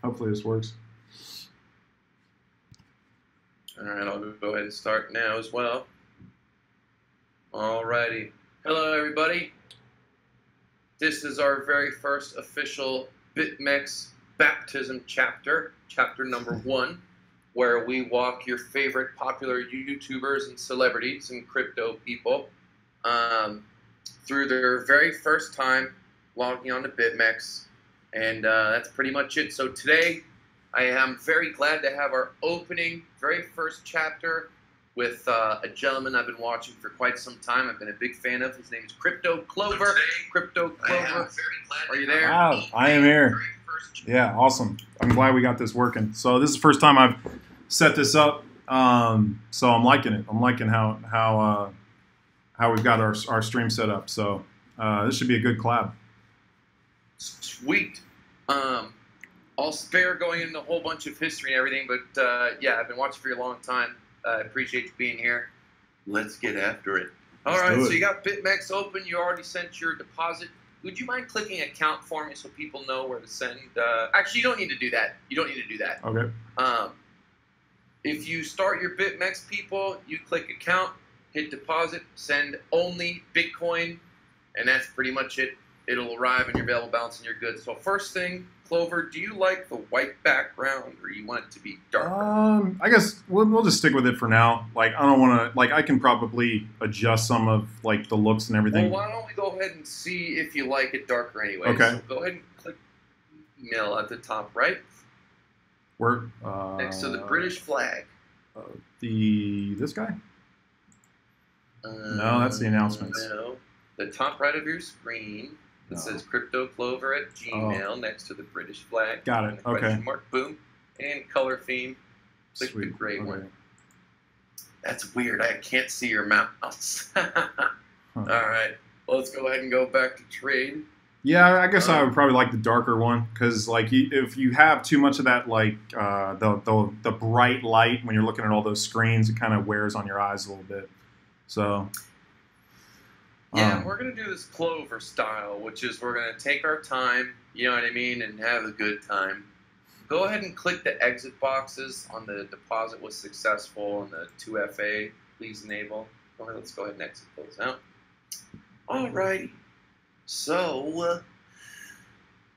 Hopefully this works. All right, I'll go ahead and start now as well. Alrighty. Hello, everybody. This is our very first official BitMex baptism chapter, chapter number 1, where we walk your favorite popular YouTubers and celebrities and crypto people through their very first time logging on to BitMex, and that's pretty much it. So today, I am very glad to have our opening, very first chapter with a gentleman I've been watching for quite some time. I've been a big fan of. His name is Crypto Clover. Crypto Clover, are you there? Wow, I am here. Yeah, awesome. I'm glad we got this working. So this is the first time I've set this up, so I'm liking it. I'm liking how we've got our stream set up. So this should be a good collab. Sweet. I'll spare going into a whole bunch of history and everything, but yeah, I've been watching for a long time. I appreciate you being here. Let's get after it. All right, so you got BitMex open. You already sent your deposit. Would you mind clicking account for me so people know where to send? Actually, you don't need to do that. You don't need to do that. Okay. If you start your BitMex, people, you click account, hit deposit, send only Bitcoin, and that's pretty much it. It'll arrive in your available balance and you're good. So first thing, Clover, do you like the white background or you want it to be darker? I guess we'll just stick with it for now. Like I don't want to. Like I can probably adjust some of like the looks and everything. Well, why don't we go ahead and see if you like it darker anyway? Okay. So go ahead and click email at the top right. Where? Next to the British flag. This guy? No, that's the announcements. No, the top right of your screen. It says Crypto Clover at Gmail next to the British flag. Got it. Okay. Question mark, boom, and color theme. Click the gray one. That's weird. I can't see your mouse. All right. Well, let's go ahead and go back to trade. Yeah, I guess I would probably like the darker one because, like, if you have too much of that, like the bright light when you're looking at all those screens, it kind of wears on your eyes a little bit. So. Yeah, we're going to do this Clover style, which is we're going to take our time, you know what I mean, and have a good time. Go ahead and click the exit boxes on the deposit was successful and the 2FA, please enable. All right, let's go ahead and exit those out. Alrighty. So,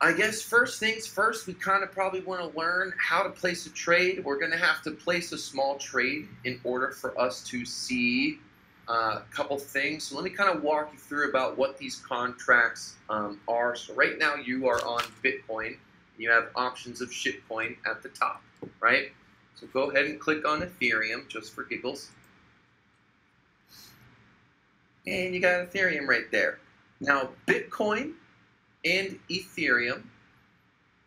I guess first things first, we kind of probably want to learn how to place a trade. We're going to have to place a small trade in order for us to see a couple things. So let me kind of walk you through about what these contracts are. So right now you are on Bitcoin. You have options of shitcoin at the top, right? So go ahead and click on Ethereum just for giggles. And you got Ethereum right there. Now Bitcoin and Ethereum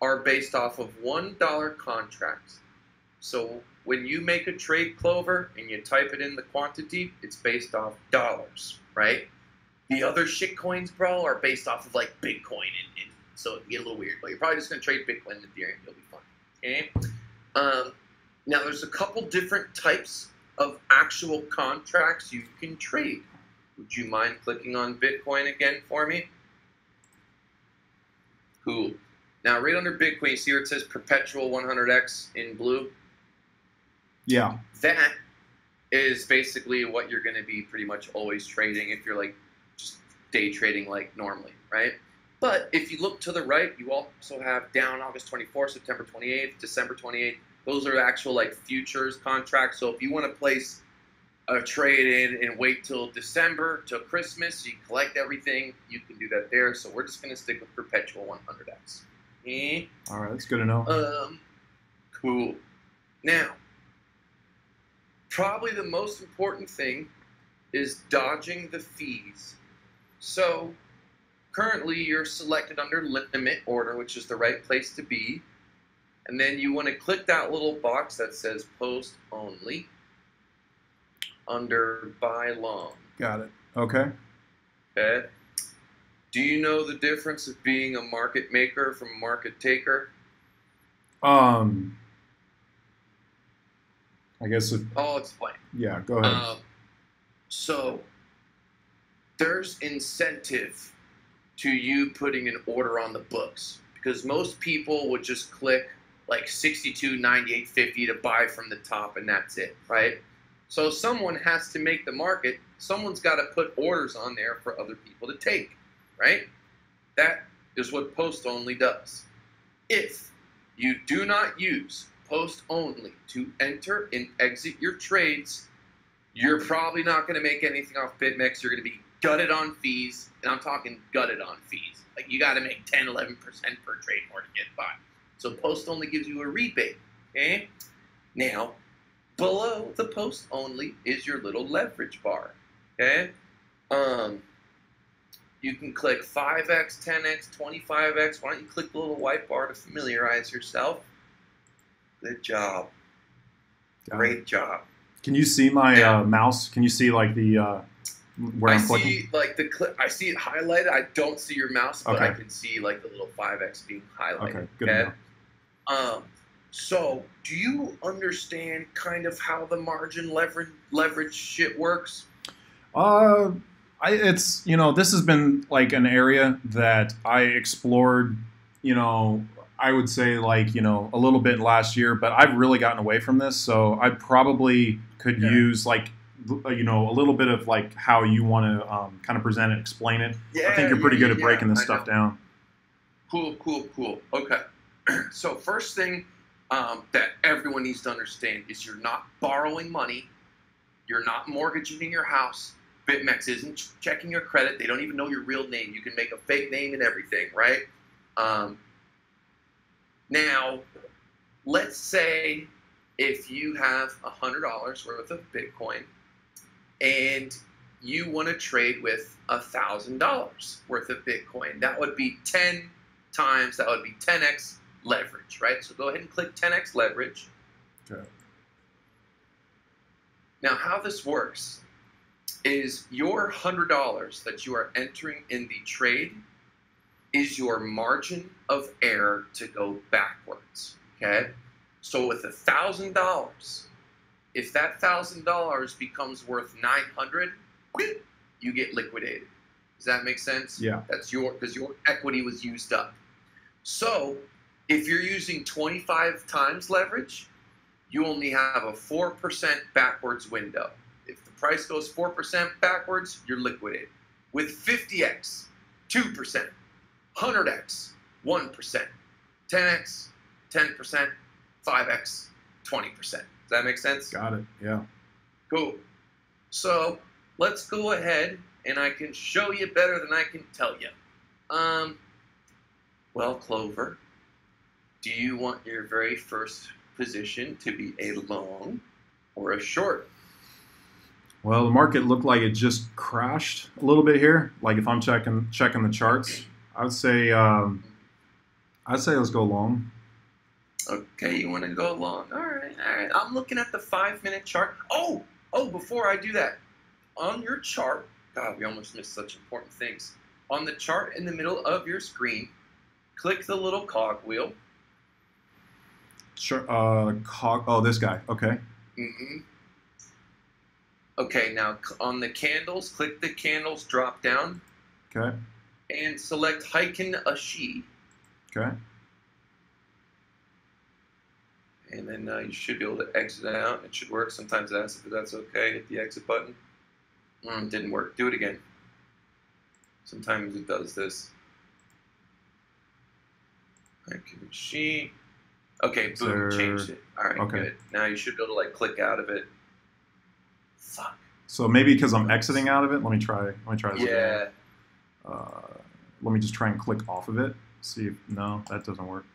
are based off of $1 contracts. So when you make a trade, Clover, and you type it in the quantity, it's based off dollars, right? The other shit coins, bro, are based off of like Bitcoin, and so it get a little weird. But you're probably just gonna trade Bitcoin and Ethereum. It'll be fun. Okay. Now there's a couple different types of actual contracts you can trade. Would you mind clicking on Bitcoin again for me? Cool. Now right under Bitcoin, you see where it says perpetual 100x in blue? Yeah. That is basically what you're going to be pretty much always trading if you're like just day trading like normally, right? But if you look to the right, you also have down August 24th, September 28th, December 28th. Those are actual like futures contracts. So if you want to place a trade in and wait till December, till Christmas, you collect everything, you can do that there. So we're just going to stick with perpetual 100x. Okay? All right, that's good to know. Cool. Now, probably the most important thing is dodging the fees. So currently you're selected under limit order, which is the right place to be. And then you want to click that little box that says post only under buy long. Got it. Okay. Okay. Do you know the difference of being a market maker from a market taker? I guess I'll explain. Yeah, go ahead. So there's incentive to you putting an order on the books because most people would just click like 62, 98, 50 to buy from the top, and that's it, right? So someone has to make the market. Someone's got to put orders on there for other people to take, right? That is what post only does. If you do not use post only to enter and exit your trades, you're probably not going to make anything off BitMex. You're going to be gutted on fees, and I'm talking gutted on fees. Like, you got to make 10, 11% per trade more to get by. So post only gives you a rebate, okay? Now, below the post only is your little leverage bar, okay? You can click 5x, 10x, 25x. Why don't you click the little white bar to familiarize yourself? Good job. Great job. Can you see my mouse? Can you see like the where I'm clicking? See like I see it highlighted. I don't see your mouse, but I can see like the little 5x being highlighted. Okay, good to know. So do you understand kind of how the margin leverage shit works? It's, this has been like an area that I explored, I would say like, a little bit last year, but I've really gotten away from this. So I probably could use like, a little bit of like how you want to kind of present it, explain it. I think you're pretty good at breaking this stuff down. Cool. Okay. So first thing that everyone needs to understand is you're not borrowing money. You're not mortgaging your house. BitMex isn't checking your credit. They don't even know your real name. You can make a fake name and everything, right? Now, let's say if you have $100 worth of Bitcoin and you want to trade with $1,000 worth of Bitcoin, that would be 10 times, that would be 10x leverage, right? So go ahead and click 10x leverage. Okay. Now, how this works is your $100 that you are entering in the trade is your margin of error to go backwards, okay? So with $1,000, if that $1,000 becomes worth $900, you get liquidated. Does that make sense? Yeah. That's because your equity was used up. So if you're using 25 times leverage, you only have a 4% backwards window. If the price goes 4% backwards, you're liquidated. With 50x, 2%, 100x, 1%, 10x, 10%, 5x, 20%. Does that make sense? Got it, yeah. Cool. So let's go ahead and I can show you better than I can tell you. Well, Clover, do you want your very first position to be a long or a short? Well, the market looked like it just crashed a little bit here. Like if I'm checking the charts, I'd say let's go long. Okay, you want to go long? All right. I'm looking at the 5-minute chart. Oh, before I do that, on your chart, God, we almost missed such important things. On the chart in the middle of your screen, click the little cogwheel. Sure. This guy. Okay. Mm-hmm. Okay, now on the candles, click the candles drop down. Okay. And select Heiken Ashi. Okay. And then you should be able to exit out. It should work. Sometimes it asks if that's okay. Hit the exit button. Didn't work. Do it again. Sometimes it does this. Heiken Ashi. Okay, boom, changed it. All right, good. Now you should be able to like click out of it. Fuck. So maybe because I'm exiting out of it, let me try this. Yeah. Let me just try and click off of it. See if no, that doesn't work.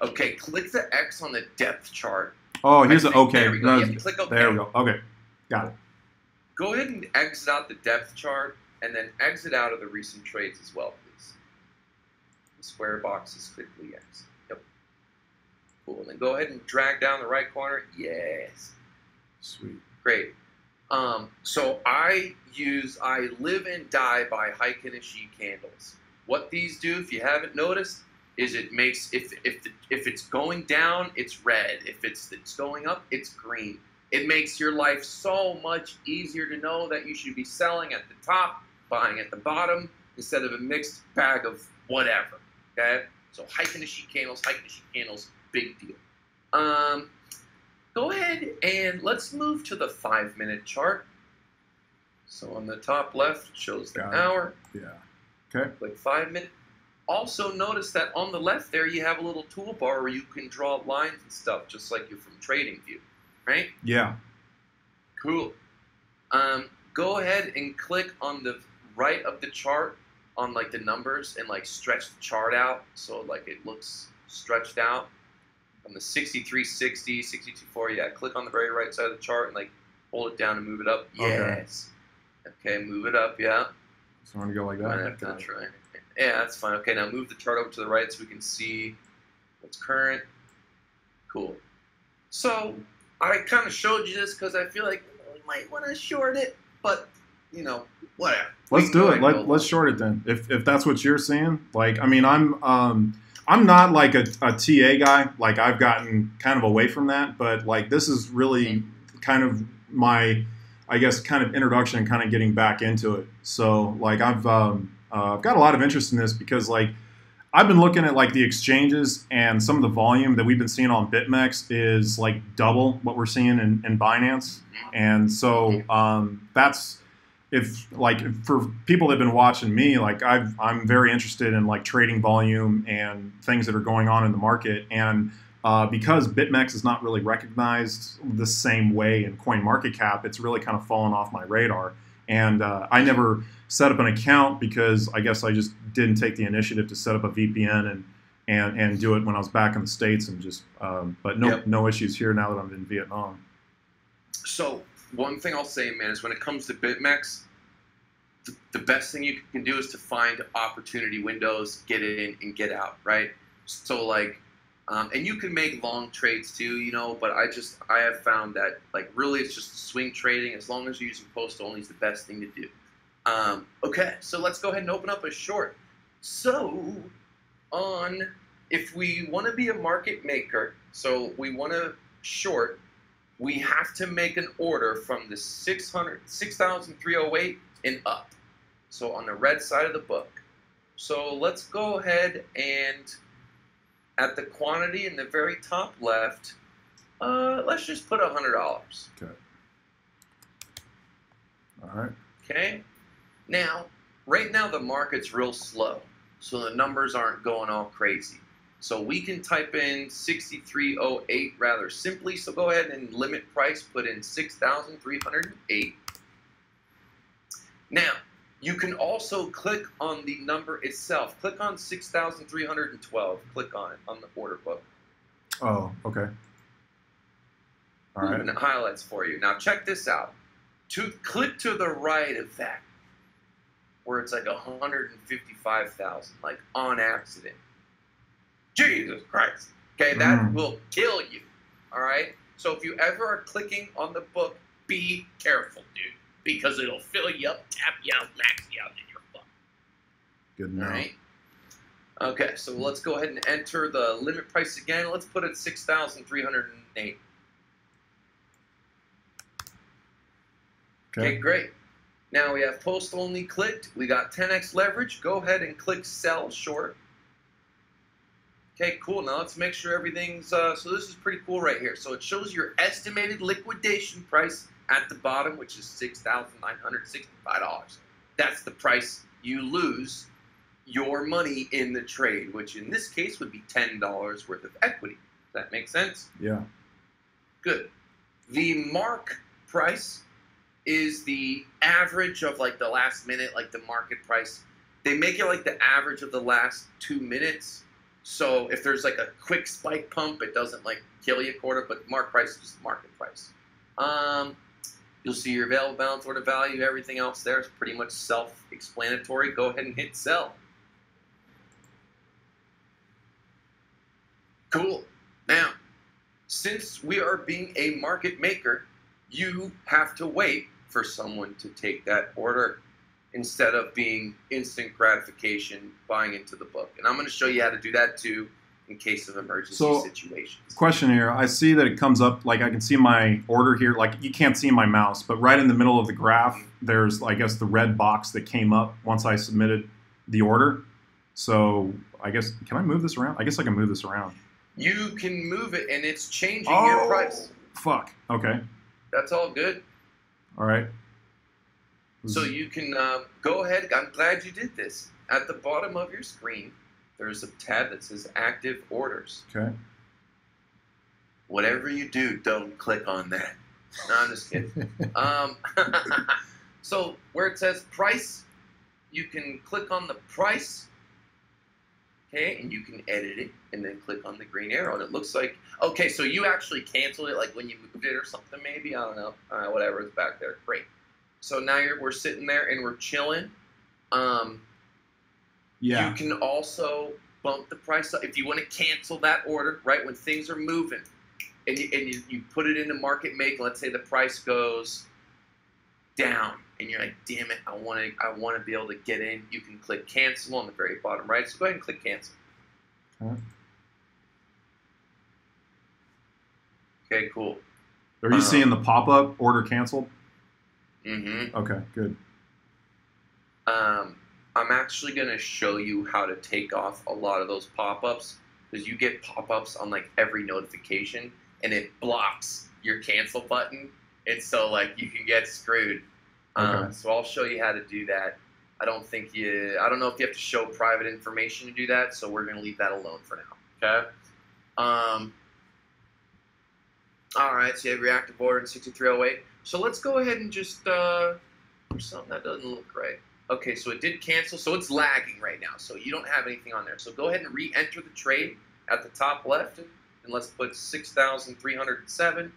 Okay, click the X on the depth chart. Oh, here's the okay. There we go. Yeah, click OK. There we go. Okay, got it. Go ahead and exit out the depth chart, and then exit out of the recent trades as well, please. The square boxes, click the X. Yep. Cool. And then go ahead and drag down the right corner. Yes. Sweet. Great. So I live and die by Heiken Ashi candles. What these do, if you haven't noticed, is it makes if it's going down, it's red. If it's going up, it's green. It makes your life so much easier to know that you should be selling at the top, buying at the bottom, instead of a mixed bag of whatever. Okay? So Heiken Ashi candles, big deal. Go ahead and let's move to the 5-minute chart. So on the top left, it shows the hour. Yeah. Okay. Click 5 minutes. Also notice that on the left there, you have a little toolbar where you can draw lines and stuff, just like you're from TradingView, right? Yeah. Cool. Go ahead and click on the right of the chart on like the numbers and like stretch the chart out so like it looks stretched out. On the 6360, 6240, yeah, click on the very right side of the chart and like hold it down and move it up. Yes. Okay, move it up, yeah. So I'm going to go like that? That's right. Yeah, that's fine. Okay, now move the chart over to the right so we can see what's current. Cool. So I kind of showed you this because I feel like we might want to short it, but, you know, whatever. Let's do it. Let's short it then. If that's what you're seeing. Like, I mean, I'm not like a TA guy. Like, I've gotten kind of away from that. But, like, this is really kind of my, I guess, kind of introduction and kind of getting back into it. So, like, I've got a lot of interest in this because, like, I've been looking at, like, the exchanges and some of the volume that we've been seeing on BitMex is, like, double what we're seeing in Binance. And so that's... for people that have been watching me, like I'm very interested in like trading volume and things that are going on in the market. And because BitMex is not really recognized the same way in CoinMarketCap, it's really kind of fallen off my radar. And I never set up an account because I guess I just didn't take the initiative to set up a VPN and do it when I was back in the States and just, but no issues here now that I'm in Vietnam. So one thing I'll say, man, is when it comes to BitMex, the best thing you can do is to find opportunity windows, get in and get out, right? So like, and you can make long trades too, you know, but I have found that like really it's just swing trading. As long as you're using post only is the best thing to do. Okay, so let's go ahead and open up a short. So if we want to be a market maker, so we want to short, we have to make an order from the 6,308 and up. So on the red side of the book. So let's go ahead and at the quantity in the very top left, let's just put $100. Okay. All right. Okay. Now, right now the market's real slow, so the numbers aren't going all crazy. So we can type in 6308 rather simply. So go ahead and limit price, put in 6,308. Now, you can also click on the number itself. Click on 6,312. Click on it on the order book. Oh, okay. All right. And it highlights for you. Now check this out. Click to the right of that, where it's like 155,000, like on accident. Jesus Christ. Okay, that will kill you. All right? So if you ever are clicking on the book, be careful, dude, because it'll fill you up, tap you out, max you out in your book. Good enough. All right? Okay, so let's go ahead and enter the limit price again. Let's put it 6,308. Okay, great. Now we have post only clicked. We got 10x leverage. Go ahead and click sell short. Okay, cool. Now let's make sure everything's, so this is pretty cool right here. So it shows your estimated liquidation price at the bottom, which is $6,965. That's the price you lose your money in the trade, which in this case would be $10 worth of equity. Does that make sense? Yeah. Good. The mark price is the average of like the last minute, like the market price. They make it like the average of the last 2 minutes. So if there's like a quick spike pump, it doesn't like kill you a quarter, but mark price is just market price. You'll see your available balance, order value, everything else there is pretty much self-explanatory. Go ahead and hit sell. Cool. Now, since we are being a market maker, you have to wait for someone to take that order instead of being instant gratification buying into the book. And I'm going to show you how to do that too in case of emergency situations. Question here. I see that it comes up, like I can see my order here. Like you can't see my mouse, but right in the middle of the graph, there's, I guess, the red box that came up once I submitted the order. So I guess, can I move this around? I guess I can move this around. You can move it, and it's changing your price. Fuck. Okay. That's all good. All right. So you can go ahead. I'm glad you did this. At the bottom of your screen, there's a tab that says Active Orders. Okay. Whatever you do, don't click on that. No, I'm just kidding. So where it says Price, you can click on the price. Okay, and you can edit it, and then click on the green arrow, and it looks like, okay, so you actually canceled it, like when you moved it or something, maybe, I don't know, whatever, it's back there, great. So now we're sitting there, and we're chilling. Yeah. You can also bump the price up, if you want to cancel that order, right, when things are moving, and you put it into market make, let's say the price goes down, and you're like, damn it, I want to be able to get in. You can click cancel on the very bottom right. So go ahead and click cancel. Okay, cool. Are you seeing the pop-up order canceled? Mm-hmm. Okay, good. I'm actually going to show you how to take off a lot of those pop-ups, because you get pop-ups on like every notification, and it blocks your cancel button, and so like you can get screwed. Okay. So I'll show you how to do that. I don't know if you have to show private information to do that, so we're going to leave that alone for now, okay? All right, so you have your active order in 6308. So let's go ahead and just, there's something that doesn't look right. Okay, so it did cancel, so it's lagging right now, so you don't have anything on there. So go ahead and re-enter the trade at the top left, and let's put 6,307.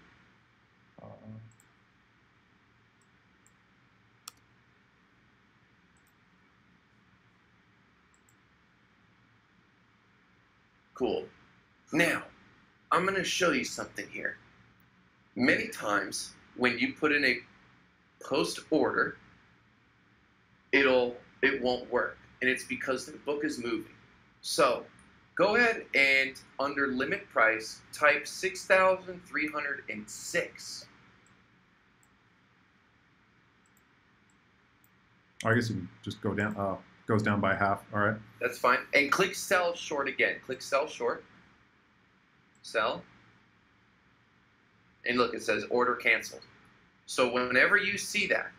Cool. Now, I'm going to show you something here. Many times, when you put in a post order, it won't work, and it's because the book is moving. So, go ahead and under limit price, type 6,306. I guess you can just go down. Goes down by half. All right. That's fine. And click sell short again. Click sell short. Sell. And look, it says order canceled. So whenever you see that,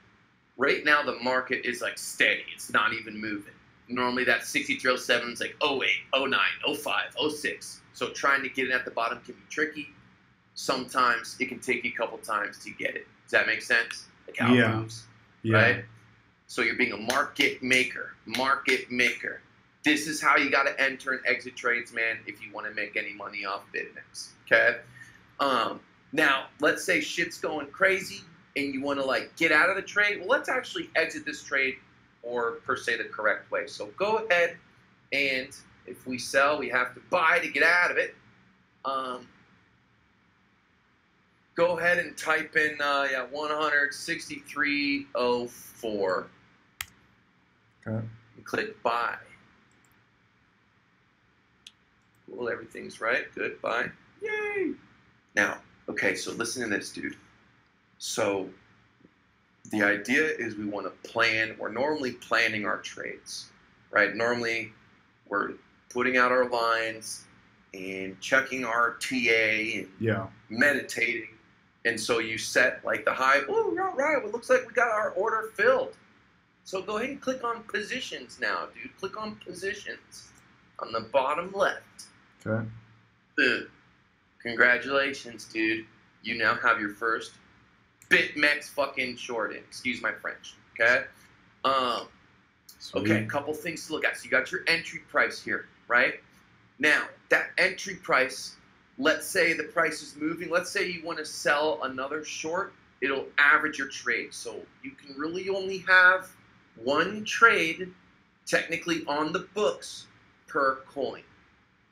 right now the market is like steady. It's not even moving. Normally that 6307 is like 08, 09, 05, 06. So trying to get it at the bottom can be tricky. Sometimes it can take you a couple times to get it. Does that make sense? Like how it moves, right? So you're being a market maker. Market maker. This is how you got to enter and exit trades, man, if you want to make any money off BitMex, okay? Now, let's say shit's going crazy and you want to, like, get out of the trade. Well, let's actually exit this trade, or per se the correct way. So go ahead, and if we sell, we have to buy to get out of it. Go ahead and type in 163.04. Okay. And click buy. Cool, everything's right. Good, buy. Yay! Now, okay, so listen to this, dude. So the idea is we want to plan. We're normally planning our trades, right? Normally we're putting out our lines and checking our TA and meditating. And so you set like the high, oh, all right, well, it looks like we got our order filled. So go ahead and click on positions now, dude. Click on positions on the bottom left. Okay. Congratulations, dude. You now have your first BitMex fucking short in. Excuse my French, okay? Okay, a couple things to look at. So you got your entry price here, right? Now, that entry price, let's say the price is moving. Let's say you want to sell another short. It'll average your trade. So you can really only have one trade technically on the books per coin.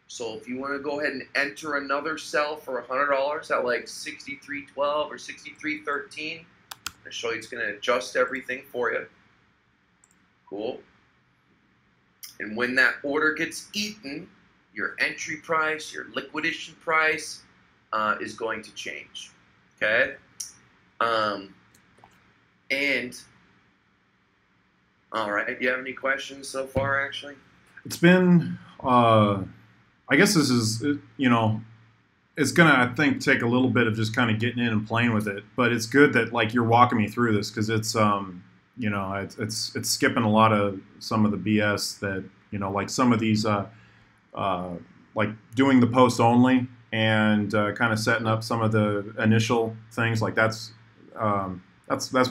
So if you want to go ahead and enter another sell for $100 at like 63.12 or 63.13, I'll show you it's going to adjust everything for you. Cool. And when that order gets eaten, your entry price, your liquidation price is going to change. Okay? And, all right, do you have any questions so far, actually? It's been I guess this is, you know, it's gonna, I think, take a little bit of just kind of getting in and playing with it. But it's good that like you're walking me through this because it's, you know, it's skipping a lot of some of the BS that, you know, like some of these, like doing the post only and kind of setting up some of the initial things. Like that's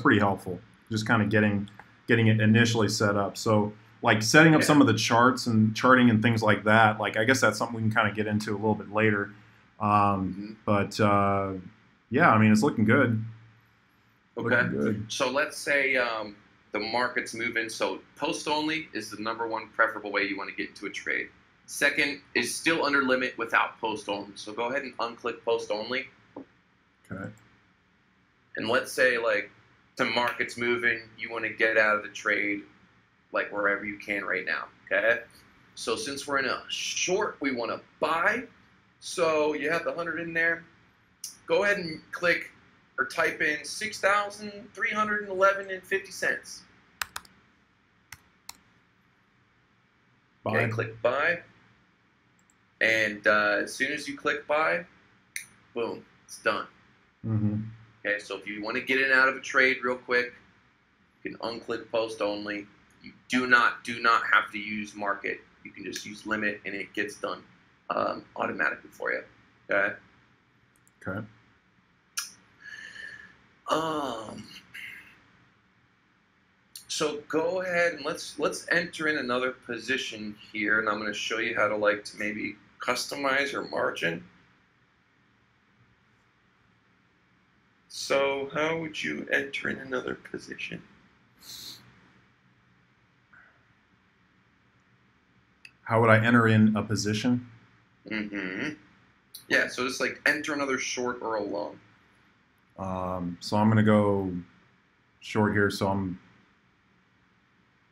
pretty helpful. Just kind of getting it initially set up. So like setting up some of the charts and charting and things like that. Like I guess that's something we can kind of get into a little bit later. But yeah, I mean, it's looking good. Okay. Looking good. So let's say the market's moving. So post only is the #1 preferable way you want to get into a trade. Second is still under limit without post only. So go ahead and unclick post only. Okay. And let's say like the market's moving, you want to get out of the trade like wherever you can right now. Okay. So since we're in a short, we want to buy. So you have the 100 in there. Go ahead and click or type in 6,311.50 cents. Okay, click buy. And as soon as you click buy, boom, it's done. Okay, so if you want to get in and out of a trade real quick, you can unclick post only. You do not have to use market. You can just use limit and it gets done automatically for you. Okay. Okay. So go ahead and let's enter in another position here, and I'm going to show you how to like to maybe customize your margin. So how would you enter in another position? How would I enter in a position? Yeah, so just like enter another short or a long. So I'm going to go short here. So I'm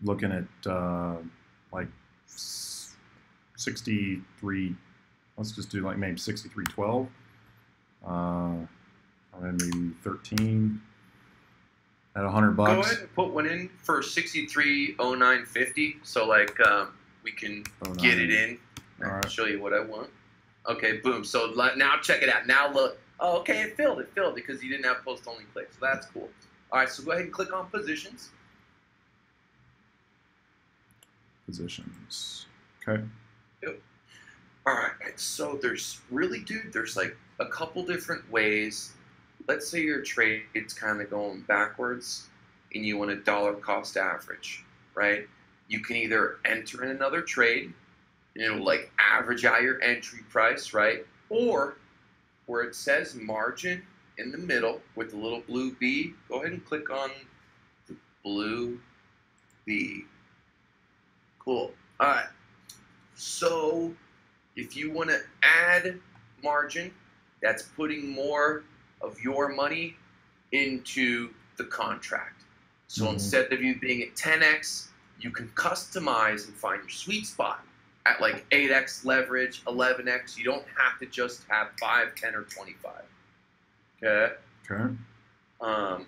looking at like 63. Let's just do like maybe 63.12. And then maybe 13 at $100. Go ahead and put one in for 63.09.50. So like we can get it in. I'll show you what I want. Okay, boom. So now check it out. Now look. Oh, okay, it filled. It filled because you didn't have post only click. So that's cool. All right, so go ahead and click on positions. Positions. Okay. Yep. All right. So there's there's like a couple different ways. Let's say your trade's kind of going backwards and you want a dollar cost average, right? You can either enter in another trade and it'll like average out your entry price, right? Or where it says margin in the middle with the little blue B, go ahead and click on the blue B. Cool. All right. So if you want to add margin, that's putting more of your money into the contract. So instead of you being at 10x, you can customize and find your sweet spot at like 8x leverage, 11x. You don't have to just have 5, 10, or 25. Okay? Okay. And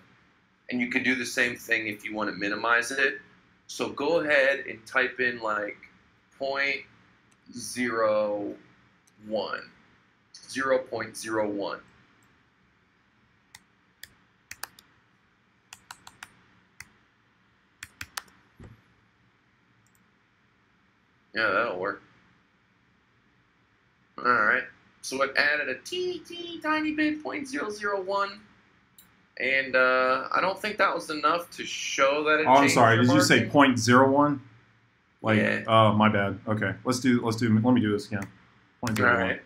you can do the same thing if you want to minimize it. So go ahead and type in like 0.01. 0.01. Yeah, that'll work. All right. So it added a tiny bit, 0.001. And I don't think that was enough to show that it changed. Oh, I'm sorry. Did you say margin. 0.01? Like, Yeah. oh, my bad. Okay. Let me do this again. 0.01. All right.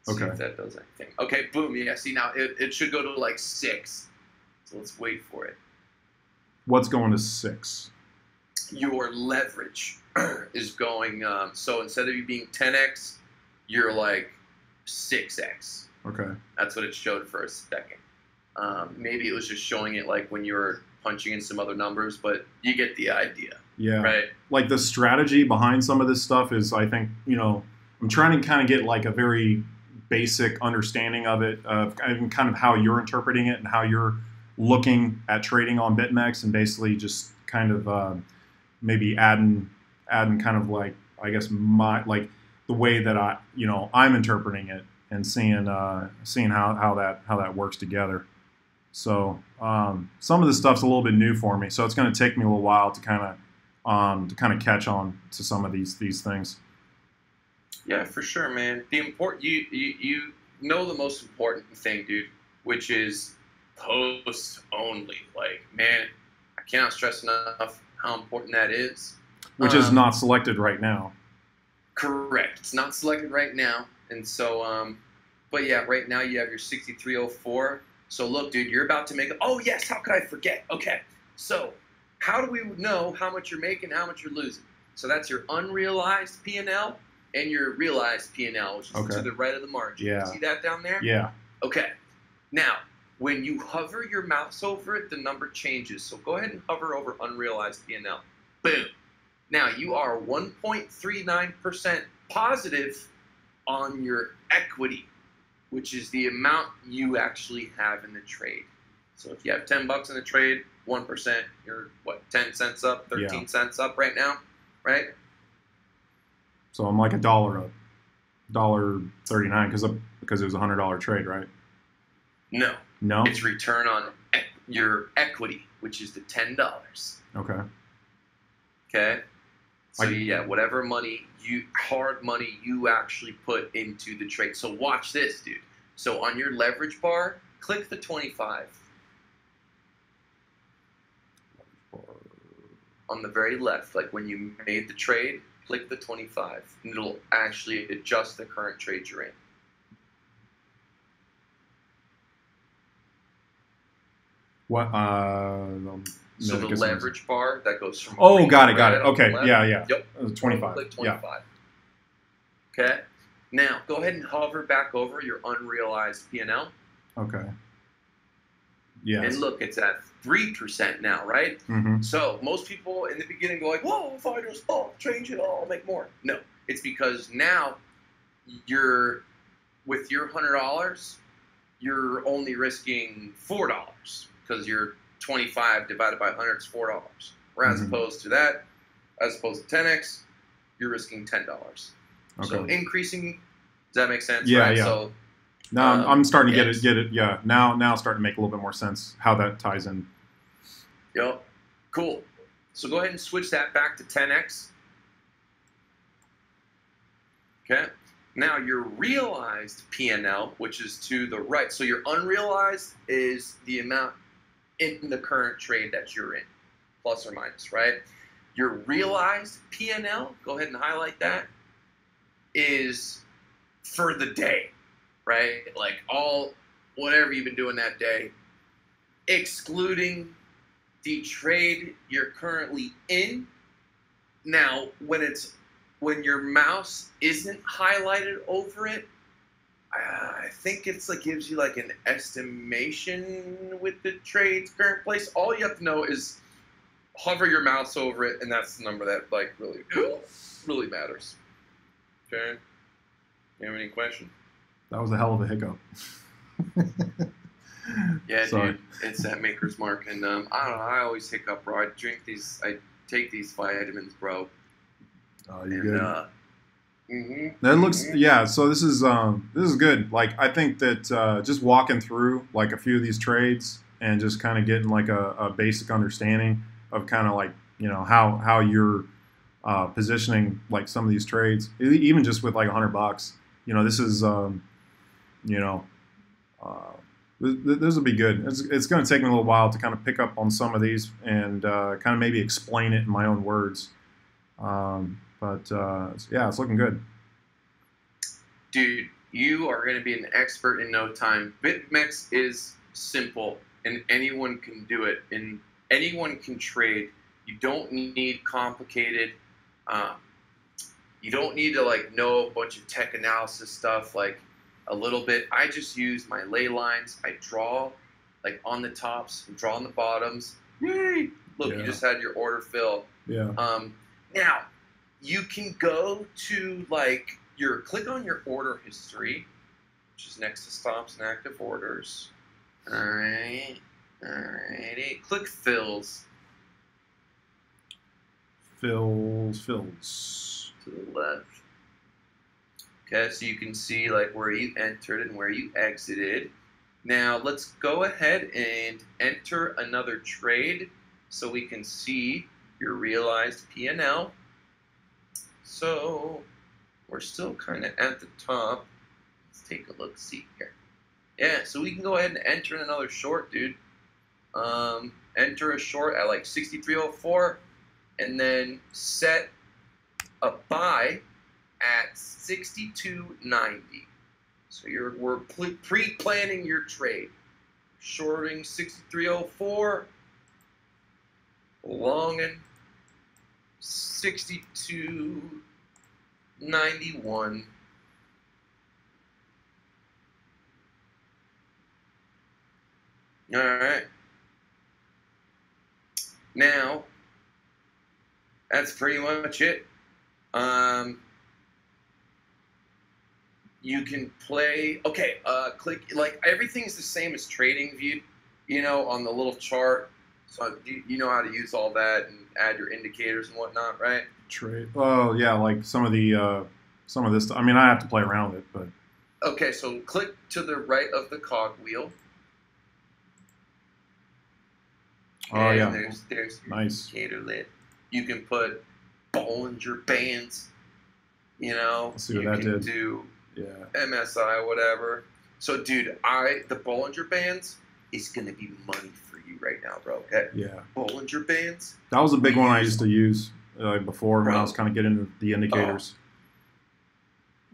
Okay. See if that does anything. Okay, boom. Yeah, see now it should go to like 6. So let's wait for it. What's going to 6? Your leverage is going, so instead of you being 10x, you're like 6x. Okay. That's what it showed for a second. Maybe it was just showing it like when you were punching in some other numbers, but you get the idea. Yeah. Right? Like the strategy behind some of this stuff is, I think, you know, I'm trying to kind of get like a very basic understanding of it, of kind of how you're interpreting it and how you're looking at trading on BitMex, and basically just kind of, maybe adding kind of like, I guess, my like the way that I'm interpreting it and seeing how that works together. So some of this stuff's a little bit new for me, so it's going to take me a little while to kind of catch on to some of these things. Yeah, for sure, man. The important you know the most important thing, dude, which is post only. Like, man, I cannot stress enough how important that is. Which is not selected right now. Correct. It's not selected right now, and so but yeah, right now you have your 6304. So look, dude, you're about to make. Oh yes, how could I forget? Okay, so how do we know how much you're making, how much you're losing? So that's your unrealized P&L and your realized P&L, which is to the right of the margin. Yeah. See that down there? Yeah. Okay. Now, when you hover your mouse over it, the number changes. So go ahead and hover over unrealized P&L. Boom. Now you are 1.39% positive on your equity, which is the amount you actually have in the trade. So if you have $10 in the trade, 1%, you're what, 10 cents up, 13 cents up right now, right? So I'm like $1 up, $1.39 because it was a $100 trade, right? No. No. It's return on your equity, which is the $10. Okay. Okay. So yeah, whatever hard money you actually put into the trade. So watch this, dude. So on your leverage bar, click the 25. On the very left, like when you made the trade, click the 25, and it'll actually adjust the current trade you're in. What? So the leverage bar that goes from got it. Okay, yeah. Yep. 25. Click 25. Yeah. Okay. Now go ahead and hover back over your unrealized P&L. Okay. Yes. And look, it's at 3% now, right? Mm-hmm. So most people in the beginning go like, "Whoa, if I just change it, I'll make more." No, it's because now you're with your $100, you're only risking $4 because you're 25 divided by 100 is $4. Whereas opposed to that, as opposed to 10x, you're risking $10. Okay. So increasing, does that make sense? Yeah, right? yeah. So now I'm starting to get it. Yeah. Now it's starting to make a little bit more sense how that ties in. Yep. Cool. So go ahead and switch that back to 10x. Okay. Now your realized P&L, which is to the right. So your unrealized is the amount in the current trade that you're in, plus or minus, right? Your realized P&L, go ahead and highlight that, is for the day, right? Like whatever you've been doing that day, excluding the trade you're currently in. Now, when your mouse isn't highlighted over it, I think it's like gives you like an estimation with the trade's current place. All you have to know is hover your mouse over it, and that's the number that like really matters. Okay. You have any question? That was a hell of a hiccup. Yeah, sorry. Dude, it's that maker's mark, and I don't know. I always hiccup, bro. I take these vitamins, bro. Oh, you good? That looks, yeah. So this is good. Like I think that just walking through like a few of these trades and just kind of getting like a basic understanding of kind of like how you're positioning like some of these trades, even just with like $100. This is this will be good. It's going to take me a little while to kind of pick up on some of these and kind of maybe explain it in my own words. But yeah, it's looking good. Dude, you are going to be an expert in no time. BitMex is simple, and anyone can do it, and anyone can trade. You don't need complicated. You don't need to like know a bunch of tech analysis stuff like a little bit. I just use my ley lines. I draw like on the tops and draw on the bottoms. Yay! Look, you just had your order fill. Yeah. Now, you can go to click on your order history, which is next to stops and active orders. Alrighty. Click fills. fills. To the left. Okay, so you can see like where you entered and where you exited. Now let's go ahead and enter another trade so we can see your realized P&L. So we're still kind of at the top. Let's take a look, see here. Yeah, so we can go ahead and enter in another short, dude. Enter a short at like 63.04 and then set a buy at 62.90. So we're pre-planning your trade. Shorting 63.04, longing 62.91. All right. Now, that's pretty much it. You can play, okay, click, like everything's the same as TradingView, you know, on the little chart. So you know how to use all that and add your indicators and whatnot, right? Trade. Oh, yeah, like some of this. I mean, I have to play around with it, but. Okay, so click to the right of the cogwheel. Oh, yeah. There's your nice indicator lit. You can put Bollinger Bands, you know. Let's see what that did. Do yeah. MSI, whatever. So, dude, the Bollinger Bands is going to be money for you right now, bro. Okay? Yeah. Bollinger Bands. That was a big one I used to use before when I was kind of getting into the indicators.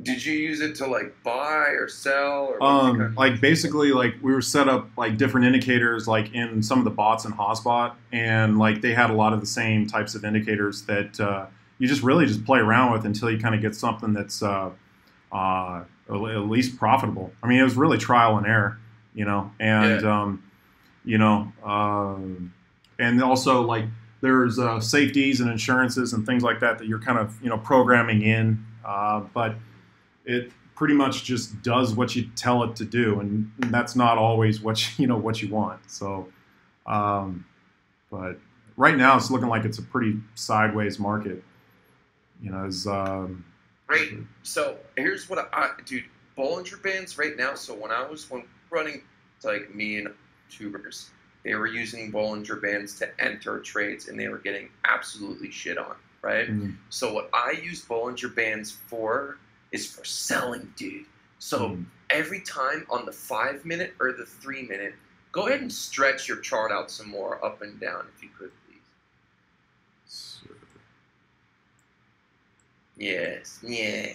Did you use it to like buy or sell? Or like basically like we were set up like different indicators like in some of the bots in Hotspot, and like they had a lot of the same types of indicators that you just really just play around with until you kind of get something that's at least profitable. I mean, it was really trial and error, you know, and and also like there's safeties and insurances and things like that you're kind of programming in, but it pretty much just does what you tell it to do, and that's not always what you want. So, but right now it's looking like it's a pretty sideways market. Right. So here's what dude, Bollinger Bands right now. So when running like me and tubers, they were using Bollinger Bands to enter trades, and they were getting absolutely shit on. Right. Mm-hmm. So what I use Bollinger Bands for is for selling, dude. So every time on the 5-minute or the 3-minute, go ahead and stretch your chart out some more up and down if you could, please. Yes. Yeah.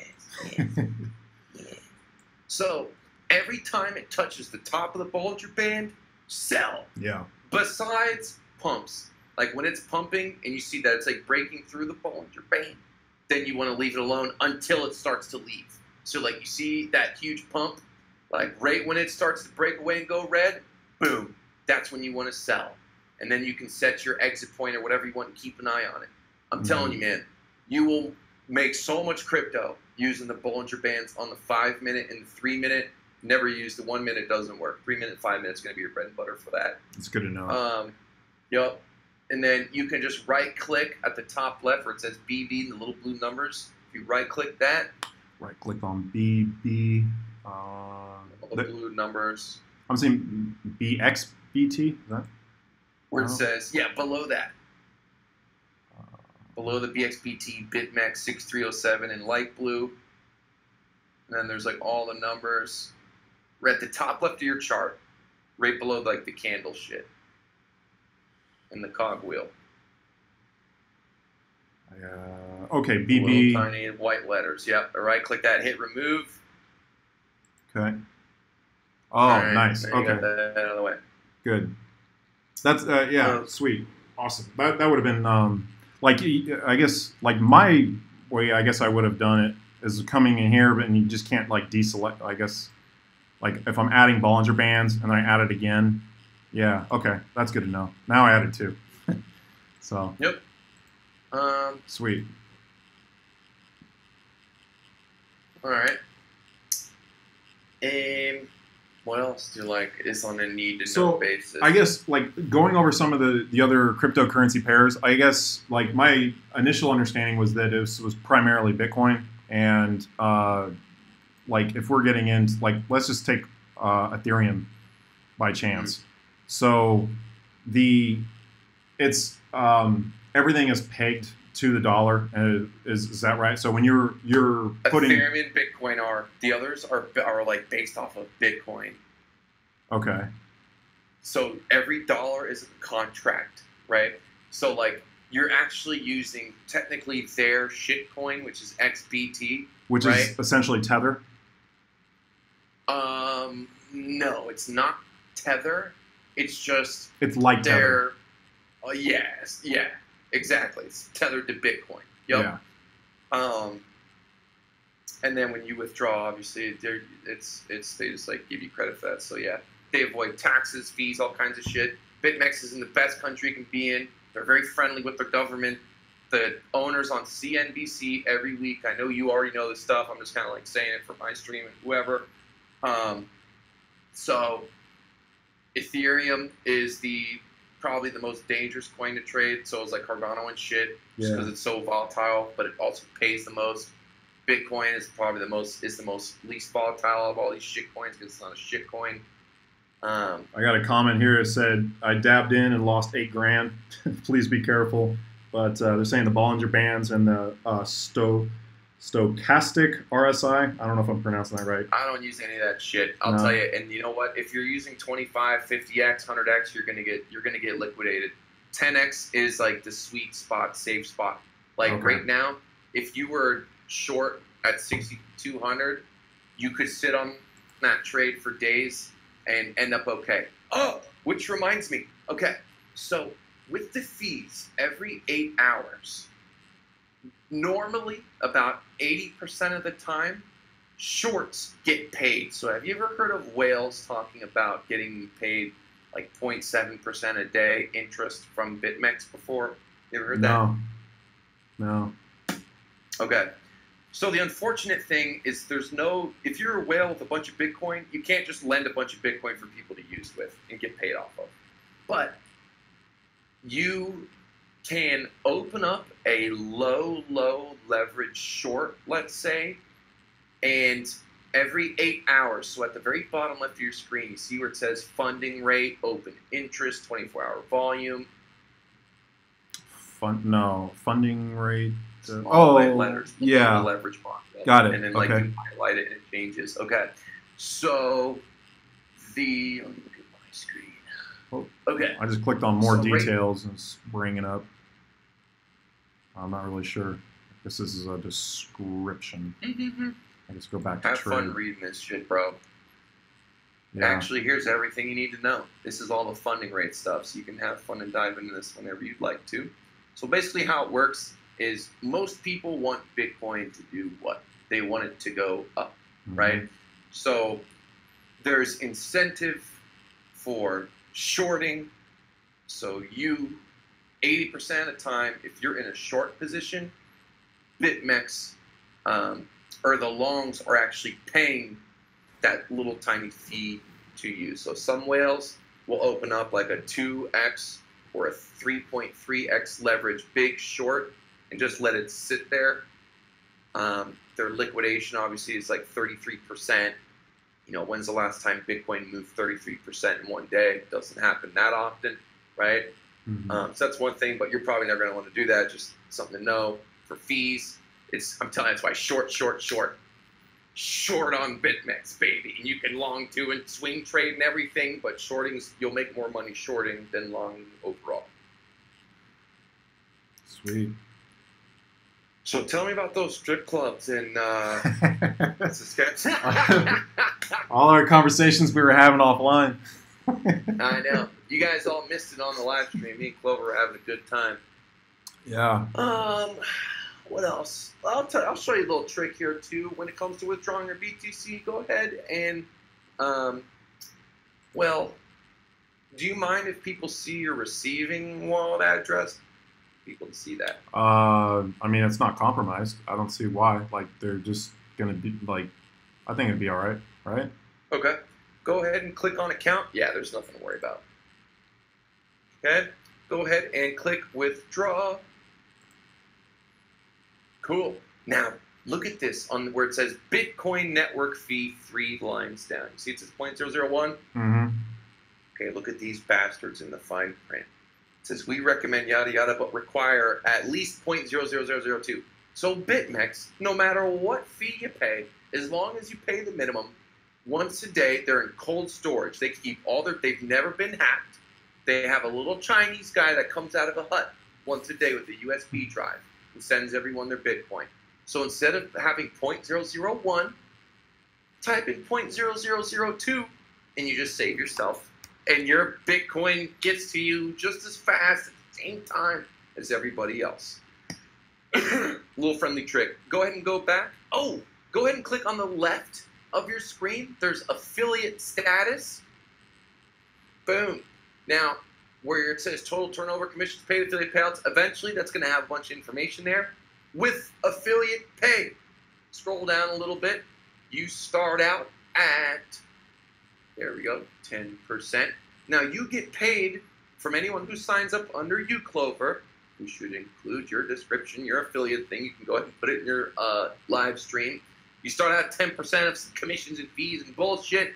So every time it touches the top of the Bollinger Band, sell. Yeah. Besides pumps, like when it's pumping and you see that it's like breaking through the Bollinger Band, then you want to leave it alone until it starts to leave. So like you see that huge pump, like right when it starts to break away and go red, boom, that's when you want to sell. And then you can set your exit point or whatever you want and keep an eye on it. I'm telling you, man, you will make so much crypto using the Bollinger Bands on the 5-minute and the 3-minute. Never use the 1-minute, doesn't work. 3-minute, 5-minute is going to be your bread and butter for that. It's good to know. Yep. And then you can just right-click at the top left where it says BB, the little blue numbers. If you right-click that. Right-click on BB. All the blue numbers. I'm saying BXBT. Is that? Where it says, yeah, below that. Below the BXBT, BitMex 6307 in light blue. And then there's like all the numbers. Right at the top left of your chart. Right below like the candle shit. And the cogwheel. Okay, BB. Little tiny white letters. Yep. All right, click that. Hit remove. Okay. Oh, right, nice. Okay. Got that out of the way. Good. That's sweet, awesome. That would have been like I guess like my way. I guess I would have done it is coming in here, but you just can't like deselect. I guess like if I'm adding Bollinger Bands and then I add it again. Yeah, okay, that's good to know. Now I added 2. So. Yep. Sweet. All right. What else do you like is on a need to know basis? I guess like going over some of the other cryptocurrency pairs, I guess like my initial understanding was that it was primarily Bitcoin, and like if we're getting into like let's just take Ethereum by chance. So it's everything is pegged to the dollar. Is that right? So when you're putting Ethereum and Bitcoin are the others are like based off of Bitcoin. Okay. So every dollar is a contract, right? So like you're actually using technically their shitcoin, which is XBT, which right? is essentially Tether. No, it's not Tether. It's just like Tether. Yes, yeah, exactly. It's tethered to Bitcoin. Yep. Yeah. And then when you withdraw, obviously, they just like give you credit for that. So yeah, they avoid taxes, fees, all kinds of shit. BitMex is in the best country it can be in. They're very friendly with their government. The owners on CNBC every week. I know you already know this stuff. I'm just kind of like saying it for my stream and whoever. So Ethereum is probably the most dangerous coin to trade. So it's like Cardano and shit, just because it's so volatile, but it also pays the most. Bitcoin is probably the most least volatile of all these shit coins because it's not a shit coin. I got a comment here that said I dabbed in and lost $8 grand. Please be careful. But they're saying the Bollinger Bands and the Stochastic RSI. I don't know if I'm pronouncing that right. I don't use any of that shit. I'll tell you. And you know what? If you're using 25, 50x, 100x, you're gonna get liquidated. 10x is like the sweet spot, safe spot. Like right now, if you were short at 6,200, you could sit on that trade for days and end up okay. Oh, which reminds me. Okay, so with the fees, every 8 hours, normally about 80% of the time, shorts get paid. So have you ever heard of whales talking about getting paid like 0.7% a day interest from BitMex before? You ever heard that? No. Okay. So the unfortunate thing is if you're a whale with a bunch of Bitcoin, you can't just lend a bunch of Bitcoin for people to use with and get paid off of. But you can open up a low leverage short, let's say, and every 8 hours, so at the very bottom left of your screen, you see where it says funding rate, open interest, 24-hour volume. Funding rate. Letters. Yeah. Leverage box. Got it. And then you highlight it and it changes. Okay. So let me look at my screen. Okay. I just clicked on more details and it's bringing up. I'm not really sure. I guess this is a description. I guess go back to Have trade. fun reading this shit, bro. Yeah. Actually, here's everything you need to know. This is all the funding rate stuff, so you can have fun and dive into this whenever you'd like to. So basically how it works is most people want Bitcoin to do what? They want it to go up, right? So there's incentive for shorting. So 80% of the time, if you're in a short position, BitMex or the longs are actually paying that little tiny fee to you. So some whales will open up like a 2x or a 3.3x leverage big short and just let it sit there. Their liquidation obviously is like 33%. You know, when's the last time Bitcoin moved 33% in one day? It doesn't happen that often, right? So that's one thing, but you're probably never going to want to do that. Just something to know. For fees, I'm telling you, that's why short on BitMex, baby. And you can long too and swing trade and everything, but you'll make more money shorting than long overall. Sweet. So tell me about those strip clubs in Saskatchewan. All our conversations we were having offline. I know. You guys all missed it on the live stream. Me and Clover were having a good time. Yeah. What else? I'll show you a little trick here too. When it comes to withdrawing your BTC, go ahead and, do you mind if people see your receiving wallet address? People to see that. I mean, it's not compromised. I don't see why. Like, they're just gonna be like, I think it'd be all right, right? Okay. Go ahead and click on account. Yeah, there's nothing to worry about. Okay, go ahead and click withdraw. Cool. Now, look at this on where it says Bitcoin network fee 3 lines down. You see it says 0.001? Mm-hmm. Okay, look at these bastards in the fine print. It says we recommend yada yada, but require at least 0.00002. So BitMex, no matter what fee you pay, as long as you pay the minimum, once a day, they're in cold storage. They keep all they've never been hacked. They have a little Chinese guy that comes out of a hut once a day with a USB drive and sends everyone their Bitcoin. So instead of having 0.001, type in 0.0002 and you just save yourself. And your Bitcoin gets to you just as fast at the same time as everybody else. Little friendly trick. Go ahead and go back. Oh, go ahead and click on the left of your screen. There's affiliate status. Boom. Now, where it says total turnover, commissions paid, affiliate payouts, eventually that's going to have a bunch of information there with affiliate pay. Scroll down a little bit. You start out at, there we go, 10%. Now, you get paid from anyone who signs up under you, Clover. You should include your description, your affiliate thing. You can go ahead and put it in your live stream. You start out at 10% of commissions and fees and bullshit.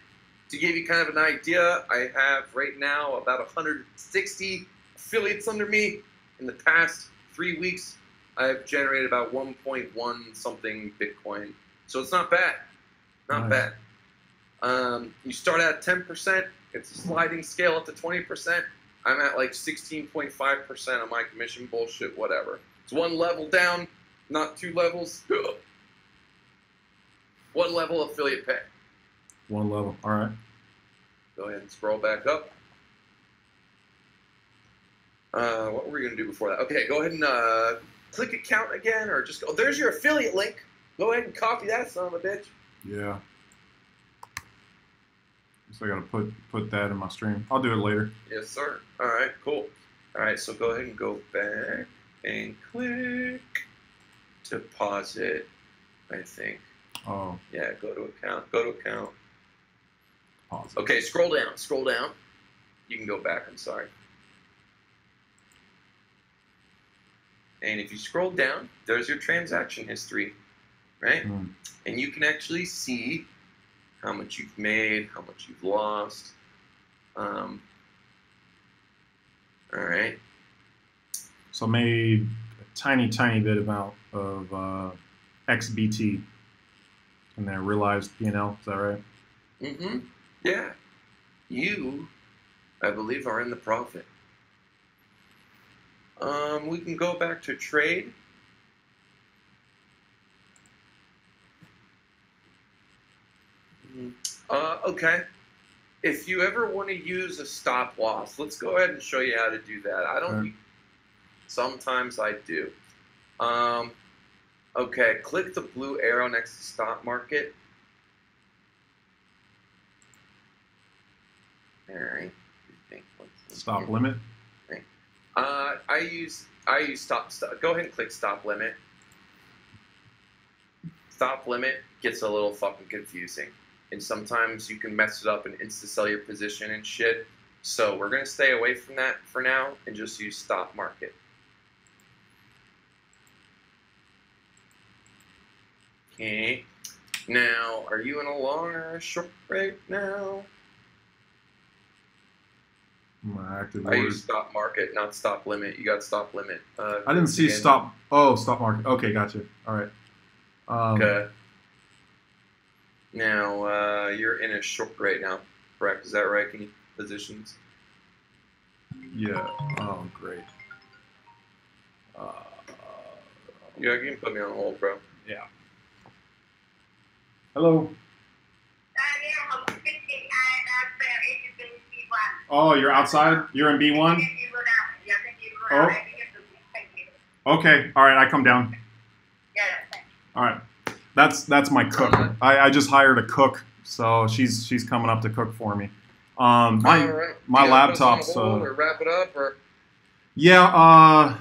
To give you kind of an idea, I have right now about 160 affiliates under me. In the past 3 weeks, I've generated about 1.1 something Bitcoin. So it's not bad. Not Nice. bad. You start out at 10%. It's a sliding scale up to 20%. I'm at like 16.5% of my commission bullshit, whatever. It's one level down, not 2 levels. One level affiliate pay. One level. All right. Go ahead and scroll back up. What were we going to do before that? Okay, go ahead and click account again, or just go. There's your affiliate link. Go ahead and copy that son of a bitch. Yeah. So I got to put that in my stream. I'll do it later. Yes, sir. All right, cool. All right, so go ahead and go back and click deposit, I think. Oh. Yeah, go to account. Go to account. Pause. Okay, scroll down. Scroll down. You can go back. I'm sorry. And if you scroll down, there's your transaction history, right? Mm. And you can actually see how much you've made, how much you've lost. All right. So made a tiny bit amount of XBT in their realized P&L. Is that right? Mm-hmm. Yeah. You, I believe, are in the profit. We can go back to trade. Okay. If you ever want to use a stop loss, let's go ahead and show you how to do that. I don't. Okay. Sometimes I do. Okay, click the blue arrow next to stop market. All right. Stop limit. I use stop. Go ahead and click stop limit. Stop limit gets a little fucking confusing, and sometimes you can mess it up and insta sell your position and shit. So we're gonna stay away from that for now and just use stop market. Okay. Now, are you in a long or a short right now? My active I orders. use stop market, not stop limit. You got stop limit. I didn't see again. stop. Oh, stop market. Okay, gotcha. All right. Okay. Now, you're in a short right now, correct? Is that right? Can you positions? Yeah. Oh, great. Yeah, you can put me on hold, bro. Yeah. Hello. Oh, you're outside? You're in B1? Oh. Okay. All right. I come down. All right. That's my cook. I just hired a cook, so she's coming up to cook for me. My All right. my You gotta put us on laptop's hold or wrap it up or yeah.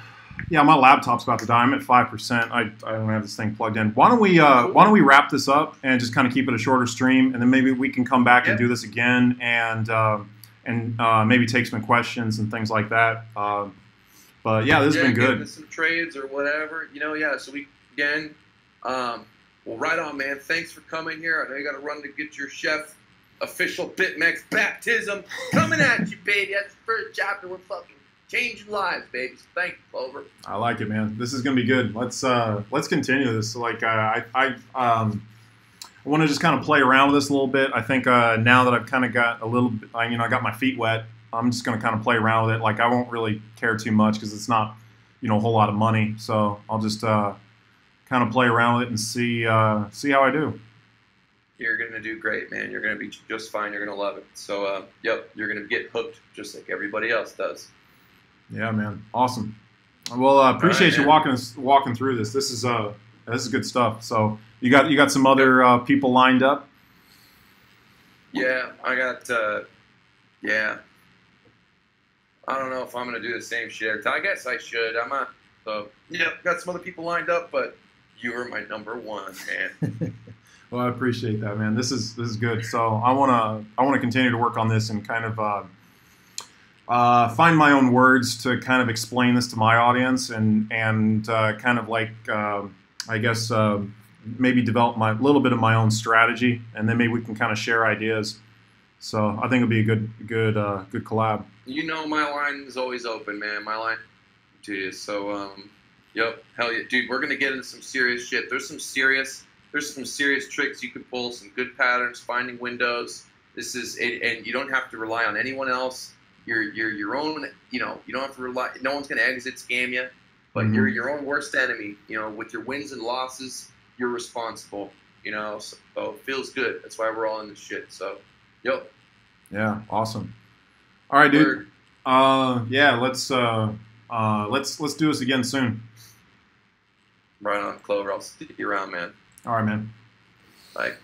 Yeah, my laptop's about to die. I'm at 5%. I don't have this thing plugged in. Why don't we wrap this up and just kind of keep it a shorter stream, and then maybe we can come back and do this again and maybe take some questions and things like that. But yeah, this has been good. Some trades or whatever, Yeah. So we again, well, right on, man. Thanks for coming here. I know you got to run to get your chef official BitMex baptism coming at you, baby. That's the first chapter. We're fucking changing lives, baby. So thank you, Clover. I like it, man. This is gonna be good. Let's continue this. Like I want to just kind of play around with this a little bit. I think now that I've kind of got a little, I got my feet wet. I'm just gonna kind of play around with it. Like I won't really care too much because it's not, a whole lot of money. So I'll just kind of play around with it and see how I do. You're gonna do great, man. You're gonna be just fine. You're gonna love it. So yep, you're gonna get hooked just like everybody else does. Yeah, man. Awesome. Well, appreciate you walking through this. This is good stuff. So you got some other people lined up? Yeah, I got. Yeah. I don't know if I'm gonna do the same shit. I guess I should. Got some other people lined up, but you're my number one, man. Well, I appreciate that, man. This is good. So I wanna continue to work on this and kind of. Find my own words to kind of explain this to my audience and kind of like I guess maybe develop a little bit of my own strategy, and then maybe we can kind of share ideas. So I think it'll be a good collab. My line is always open, man. My line to you. So yep, hell yeah, dude. We're gonna get into some serious shit. There's some serious tricks you can pull. Some good patterns, finding windows. This is it, and you don't have to rely on anyone else. You're your own, you don't have to rely, no one's going to exit scam you, but you're your own worst enemy. With your wins and losses, you're responsible, so it feels good. That's why we're all in this shit. So, yep. Yeah, awesome. All right, dude. Yeah, let's do this again soon. Right on, Clover. I'll stick you around, man. All right, man. Bye.